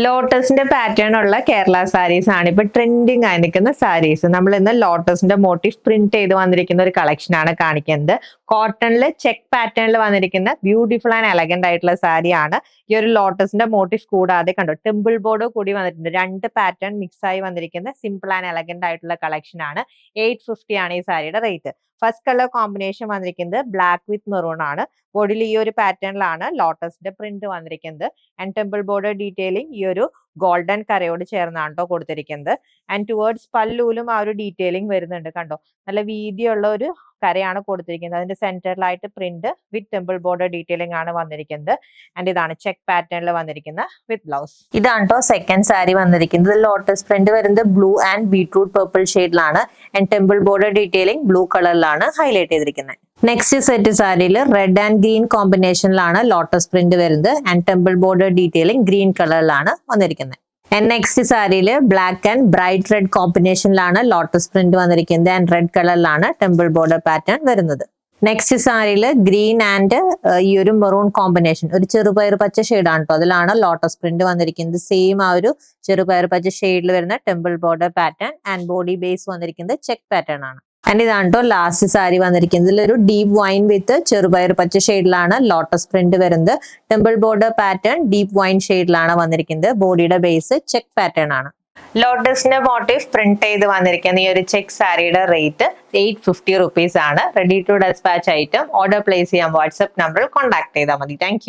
ലോട്ടസിന്റെ pattern ഉള്ള കേരള സാരീസ് ആണ് ഇപ്പൊ ട്രെൻഡിങ് ആയി നിൽക്കുന്ന സാരീസ്. നമ്മൾ ഇന്ന് ലോട്ടസിന്റെ മോട്ടീഫ് പ്രിന്റ് ചെയ്ത് വന്നിരിക്കുന്ന ഒരു കളക്ഷൻ ആണ് കാണിക്കുന്നത്. കോട്ടണിൽ ചെക്ക് പാറ്റേണിൽ വന്നിരിക്കുന്ന ബ്യൂട്ടിഫുൾ ആൻഡ് എലഗന്റ് ആയിട്ടുള്ള സാരിയാണ്. ഈ ഒരു ലോട്ടസിന്റെ മോട്ടീഫ് കൂടാതെ കണ്ടോ ടെമ്പിൾ ബോർഡ് കൂടി വന്നിട്ടുണ്ട്. രണ്ട് പാറ്റേൺ മിക്സ് ആയി വന്നിരിക്കുന്ന സിമ്പിൾ ആൻഡ് എലഗന്റ് ആയിട്ടുള്ള കളക്ഷൻ ആണ്. 850 ആണ് ഈ സാരിയുടെ റേറ്റ്. ഫസ്റ്റ് കളർ കോമ്പിനേഷൻ വന്നിരിക്കുന്നത് ബ്ലാക്ക് വിത്ത് മെറൂൺ ആണ്. ബോഡിയിൽ ഈ ഒരു പാറ്റേണിലാണ് ലോട്ടസിന്റെ പ്രിന്റ് വന്നിരിക്കുന്നത്. ആൻഡ് ടെമ്പിൾ ബോർഡർ ഡീറ്റെയിലിംഗ് ഈ ഒരു ഗോൾഡൻ കരയോട് ചേർന്നാണ് കേട്ടോ കൊടുത്തിരിക്കുന്നത്. ആൻഡ് ടുവേർഡ്സ് പല്ലൂലും ആ ഒരു ഡീറ്റെയിലിംഗ് വരുന്നുണ്ട്. കണ്ടോ നല്ല വീതിയുള്ള ഒരു കരയാണ് കൊടുത്തിരിക്കുന്നത്. അതിന്റെ സെന്ററിലായിട്ട് print with temple border detailing ആണ് വന്നിരിക്കുന്നത്. ആൻഡ് ഇതാണ് ചെക്ക് പാറ്റേണിൽ വന്നിരിക്കുന്ന വിത്ത് ബ്ലൗസ്. ഇതാണ് കേട്ടോ സെക്കൻഡ് സാരി വന്നിരിക്കുന്നത്. ലോട്ടസ് പ്രിന്റ് വരുന്നത് ബ്ലൂ ആൻഡ് ബീട്രൂട്ട് പർപ്പിൾ ഷെയ്ഡിലാണ്. And temple border detailing blue കളറിലാണ് ഹൈലൈറ്റ് ചെയ്തിരിക്കുന്നത്. നെക്സ്റ്റ് സെറ്റ് സാരിയിൽ റെഡ് ആൻഡ് ഗ്രീൻ കോമ്പിനേഷനിലാണ് ലോട്ടസ് പ്രിന്റ് വരുന്നത്. And temple border detailing green കളറിലാണ് വന്നിരിക്കുന്നത്. ആൻഡ് നെക്സ്റ്റ് സാരിയിൽ ബ്ലാക്ക് ആൻഡ് ബ്രൈറ്റ് റെഡ് കോമ്പിനേഷനിലാണ് ലോട്ടസ് പ്രിന്റ് വന്നിരിക്കുന്നത്. ആൻഡ് റെഡ് കളറിലാണ് ടെമ്പിൾ ബോർഡർ പാറ്റേൺ വരുന്നത്. നെക്സ്റ്റ് സാരിയിൽ ഗ്രീൻ ആൻഡ് ഈ ഒരു മെറൂൺ കോമ്പിനേഷൻ, ഒരു ചെറുപയർ പച്ച ഷെയ്ഡാണ് കേട്ടോ, അതിലാണ് ലോട്ടസ് പ്രിന്റ് വന്നിരിക്കുന്നത്. സെയിം ആ ഒരു ചെറുപയർ പച്ച ഷെയ്ഡിൽ വരുന്ന temple border pattern. And body base വന്നിരിക്കുന്നത് ചെക്ക് പാറ്റേൺ ആണ്. ആൻഡ് ഇതാണ് കേട്ടോ ലാസ്റ്റ് സാരി വന്നിരിക്കുന്നത്. ഇതിലൊരു ഡീപ്പ് വൈൻ വിത്ത് ചെറുപയർ പച്ച ഷെയ്ഡിലാണ് ലോട്ടസ് പ്രിന്റ് വരുന്നത്. Temple border pattern deep wine ഷെയ്ഡിലാണ് വന്നിരിക്കുന്നത്. ബോഡിയുടെ ബേസ് ചെക്ക് പാറ്റേൺ ആണ്. ലോട്ടസിന്റെ മോട്ടീഫ് പ്രിന്റ് ചെയ്ത് വന്നിരിക്കുന്ന ഈ ഒരു ചെക്ക് സാരിയുടെ റേറ്റ് 850 റുപ്പീസ് ആണ്. Ready to despatch item. Order place ചെയ്യാൻ വാട്സ്ആപ്പ് നമ്പറിൽ കോൺടാക്ട് ചെയ്താൽ മതി. താങ്ക്